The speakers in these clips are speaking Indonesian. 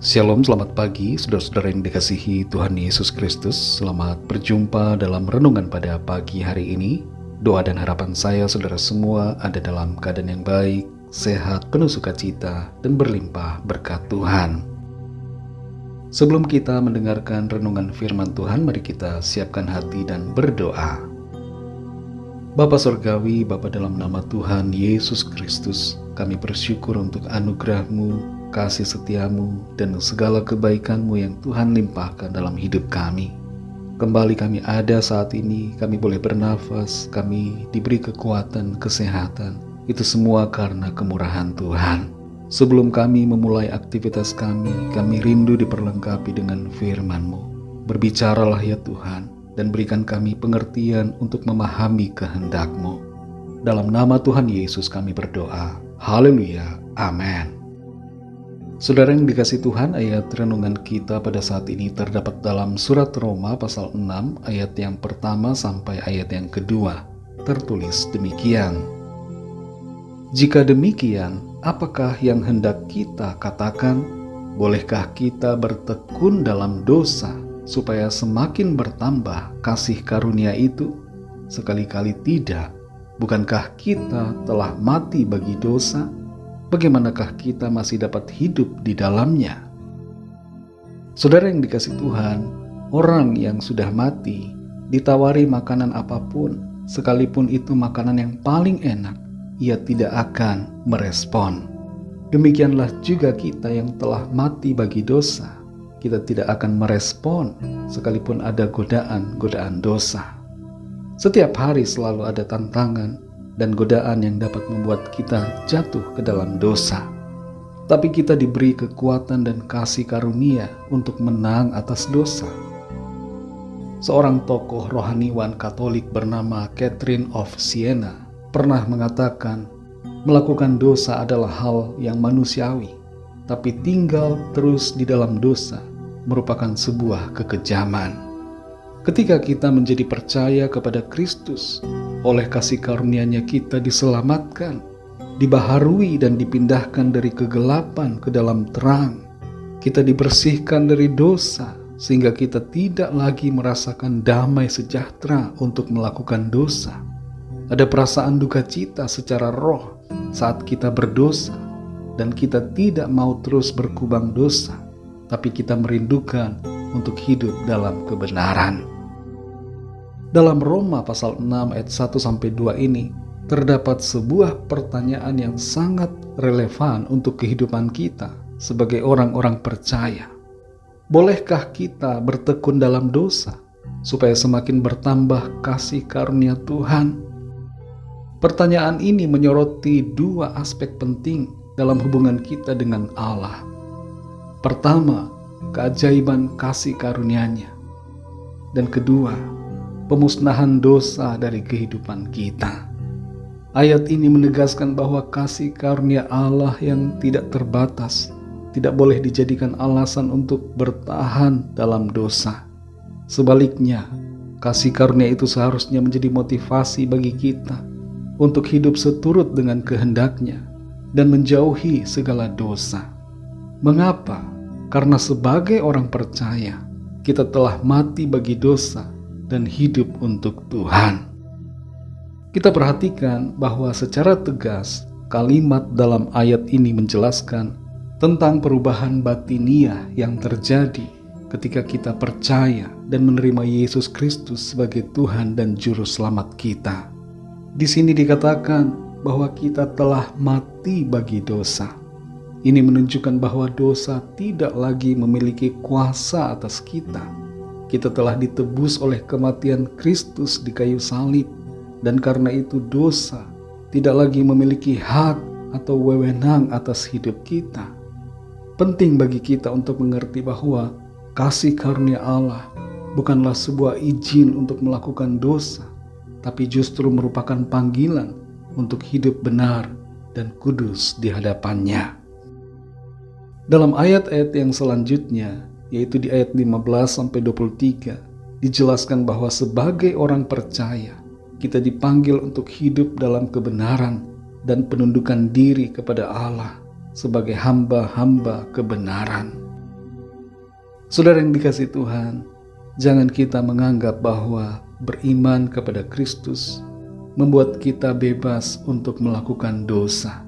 Shalom, selamat pagi saudara-saudara yang dikasihi Tuhan Yesus Kristus. Selamat berjumpa dalam renungan pada pagi hari ini. Doa dan harapan saya saudara semua ada dalam keadaan yang baik, sehat, penuh sukacita, dan berlimpah berkat Tuhan. Sebelum kita mendengarkan renungan firman Tuhan, mari kita siapkan hati dan berdoa. Bapa Surgawi, Bapa dalam nama Tuhan Yesus Kristus, kami bersyukur untuk anugerah-Mu, kasih setiamu, dan segala kebaikan-Mu yang Tuhan limpahkan dalam hidup kami. Kembali kami ada saat ini, kami boleh bernafas, kami diberi kekuatan, kesehatan. Itu semua karena kemurahan Tuhan. Sebelum kami memulai aktivitas kami rindu diperlengkapi dengan firman-Mu. Berbicaralah ya Tuhan, dan berikan kami pengertian untuk memahami kehendak-Mu. Dalam nama Tuhan Yesus kami berdoa. Haleluya. Amin. Saudara yang dikasih Tuhan, ayat renungan kita pada saat ini terdapat dalam surat Roma pasal 6 ayat yang pertama sampai ayat yang kedua. Tertulis demikian. Jika demikian, apakah yang hendak kita katakan? Bolehkah kita bertekun dalam dosa supaya semakin bertambah kasih karunia itu? Sekali-kali tidak. Bukankah kita telah mati bagi dosa? Bagaimanakah kita masih dapat hidup di dalamnya? Saudara yang dikasih Tuhan, orang yang sudah mati ditawari makanan apapun, sekalipun itu makanan yang paling enak, ia tidak akan merespon. Demikianlah juga kita yang telah mati bagi dosa, kita tidak akan merespon sekalipun ada godaan dosa. Setiap hari selalu ada tantangan dan godaan yang dapat membuat kita jatuh ke dalam dosa. Tapi kita diberi kekuatan dan kasih karunia untuk menang atas dosa. Seorang tokoh rohaniwan Katolik bernama Catherine of Siena pernah mengatakan, melakukan dosa adalah hal yang manusiawi, tapi tinggal terus di dalam dosa merupakan sebuah kekejaman. Ketika kita menjadi percaya kepada Kristus, oleh kasih karunia-Nya kita diselamatkan, dibaharui dan dipindahkan dari kegelapan ke dalam terang. Kita dibersihkan dari dosa, sehingga kita tidak lagi merasakan damai sejahtera untuk melakukan dosa. Ada perasaan duka cita secara roh saat kita berdosa, dan kita tidak mau terus berkubang dosa, tapi kita merindukan untuk hidup dalam kebenaran. Dalam Roma pasal 6 ayat 1-2 ini terdapat sebuah pertanyaan yang sangat relevan untuk kehidupan kita sebagai orang-orang percaya. Bolehkah kita bertekun dalam dosa supaya semakin bertambah kasih karunia Tuhan? Pertanyaan ini menyoroti dua aspek penting dalam hubungan kita dengan Allah. Pertama, keajaiban kasih karunia-Nya. Dan kedua, pemusnahan dosa dari kehidupan kita. Ayat ini menegaskan bahwa kasih karunia Allah yang tidak terbatas tidak boleh dijadikan alasan untuk bertahan dalam dosa. Sebaliknya, kasih karunia itu seharusnya menjadi motivasi bagi kita untuk hidup seturut dengan kehendak-Nya dan menjauhi segala dosa. Mengapa? Karena sebagai orang percaya, kita telah mati bagi dosa dan hidup untuk Tuhan. Kita perhatikan bahwa secara tegas kalimat dalam ayat ini menjelaskan tentang perubahan batiniah yang terjadi ketika kita percaya dan menerima Yesus Kristus sebagai Tuhan dan Juru Selamat kita. Di sini dikatakan bahwa kita telah mati bagi dosa. Ini menunjukkan bahwa dosa tidak lagi memiliki kuasa atas kita. Kita telah ditebus oleh kematian Kristus di kayu salib, dan karena itu dosa tidak lagi memiliki hak atau wewenang atas hidup kita. Penting bagi kita untuk mengerti bahwa kasih karunia Allah bukanlah sebuah izin untuk melakukan dosa, tapi justru merupakan panggilan untuk hidup benar dan kudus di hadapan-Nya. Dalam ayat-ayat yang selanjutnya, yaitu di ayat 15-23, dijelaskan bahwa sebagai orang percaya, kita dipanggil untuk hidup dalam kebenaran dan penundukan diri kepada Allah sebagai hamba-hamba kebenaran. Saudara yang dikasihi Tuhan, jangan kita menganggap bahwa beriman kepada Kristus membuat kita bebas untuk melakukan dosa.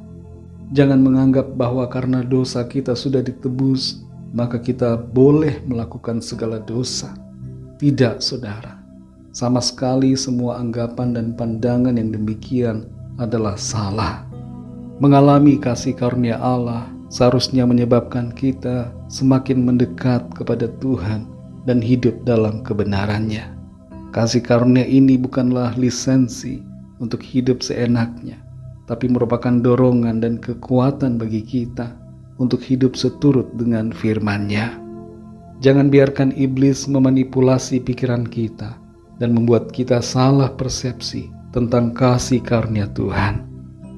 Jangan menganggap bahwa karena dosa kita sudah ditebus, maka kita boleh melakukan segala dosa. Tidak, saudara. Sama sekali semua anggapan dan pandangan yang demikian adalah salah. Mengalami kasih karunia Allah seharusnya menyebabkan kita semakin mendekat kepada Tuhan dan hidup dalam kebenarannya. Kasih karunia ini bukanlah lisensi untuk hidup seenaknya, tapi merupakan dorongan dan kekuatan bagi kita untuk hidup seturut dengan firman-Nya. Jangan biarkan iblis memanipulasi pikiran kita dan membuat kita salah persepsi tentang kasih karunia Tuhan.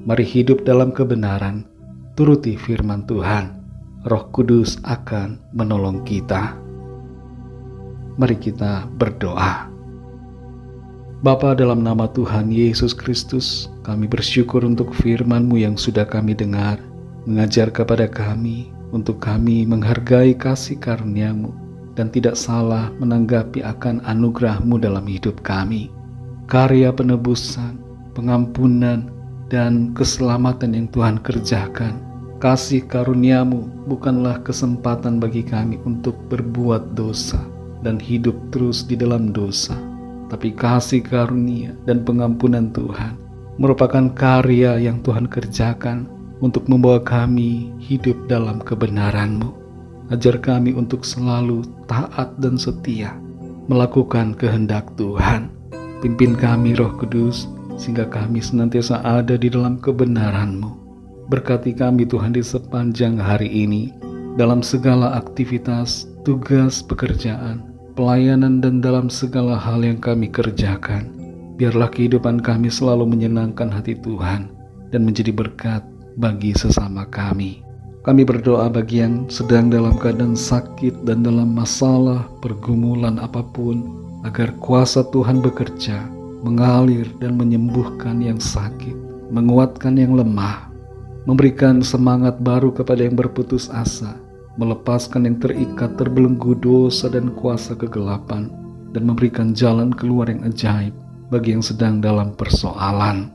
Mari hidup dalam kebenaran, turuti firman Tuhan. Roh Kudus akan menolong kita. Mari kita berdoa. Bapa, dalam nama Tuhan Yesus Kristus, kami bersyukur untuk firman-Mu yang sudah kami dengar, mengajar kepada kami untuk kami menghargai kasih karunia-Mu dan tidak salah menanggapi akan anugerah-Mu dalam hidup kami. Karya penebusan, pengampunan, dan keselamatan yang Tuhan kerjakan. Kasih karunia-Mu bukanlah kesempatan bagi kami untuk berbuat dosa dan hidup terus di dalam dosa, tapi kasih karunia dan pengampunan Tuhan merupakan karya yang Tuhan kerjakan untuk membawa kami hidup dalam kebenaran-Mu. Ajar kami untuk selalu taat dan setia melakukan kehendak Tuhan. Pimpin kami Roh Kudus sehingga kami senantiasa ada di dalam kebenaran-Mu. Berkati kami Tuhan di sepanjang hari ini dalam segala aktivitas, tugas, pekerjaan, pelayanan, dan dalam segala hal yang kami kerjakan. Biarlah kehidupan kami selalu menyenangkan hati Tuhan dan menjadi berkat bagi sesama kami. Kami berdoa bagi yang sedang dalam keadaan sakit dan dalam masalah, pergumulan apapun, agar kuasa Tuhan bekerja, mengalir dan menyembuhkan yang sakit, menguatkan yang lemah, memberikan semangat baru kepada yang berputus asa, melepaskan yang terikat terbelenggu dosa dan kuasa kegelapan, dan memberikan jalan keluar yang ajaib bagi yang sedang dalam persoalan.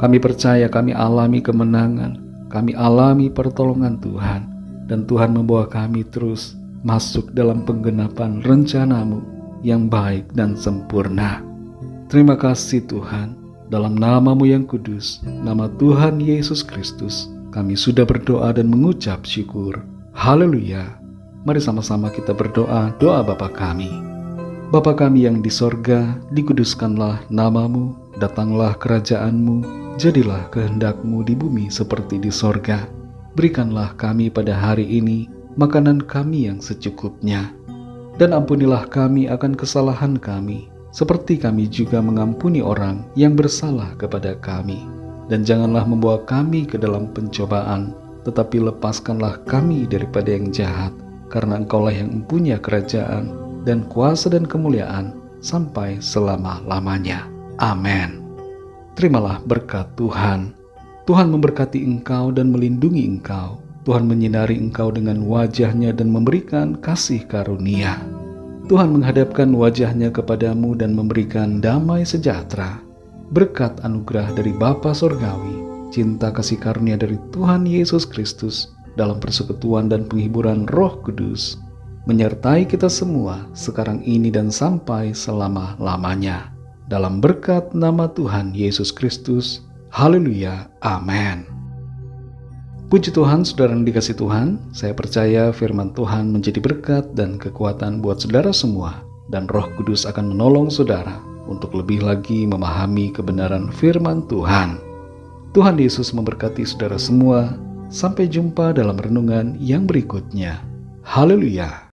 Kami percaya kami alami kemenangan, kami alami pertolongan Tuhan, dan Tuhan membawa kami terus masuk dalam penggenapan rencana-Mu yang baik dan sempurna. Terima kasih Tuhan, dalam nama-Mu yang kudus, nama Tuhan Yesus Kristus, kami sudah berdoa dan mengucap syukur. Haleluya. Mari sama-sama kita berdoa doa Bapa kami. Bapa kami yang di sorga, dikuduskanlah nama-Mu, datanglah kerajaan-Mu, jadilah kehendak-Mu di bumi seperti di sorga. Berikanlah kami pada hari ini makanan kami yang secukupnya. Dan ampunilah kami akan kesalahan kami, seperti kami juga mengampuni orang yang bersalah kepada kami. Dan janganlah membawa kami ke dalam pencobaan, tetapi lepaskanlah kami daripada yang jahat, karena Engkaulah yang mempunyai kerajaan dan kuasa dan kemuliaan sampai selama-lamanya. Amin. Terimalah berkat Tuhan. Tuhan memberkati engkau dan melindungi engkau. Tuhan menyinari engkau dengan wajah-Nya dan memberikan kasih karunia. Tuhan menghadapkan wajah-Nya kepadamu dan memberikan damai sejahtera. Berkat anugerah dari Bapa Sorgawi, cinta kasih karunia dari Tuhan Yesus Kristus, dalam persekutuan dan penghiburan Roh Kudus, menyertai kita semua sekarang ini dan sampai selama-lamanya. Dalam berkat nama Tuhan Yesus Kristus. Haleluya. Amin. Puji Tuhan, saudara yang dikasihi Tuhan, saya percaya firman Tuhan menjadi berkat dan kekuatan buat saudara semua, dan Roh Kudus akan menolong saudara untuk lebih lagi memahami kebenaran firman Tuhan. Tuhan Yesus memberkati saudara semua. Sampai jumpa dalam renungan yang berikutnya. Haleluya.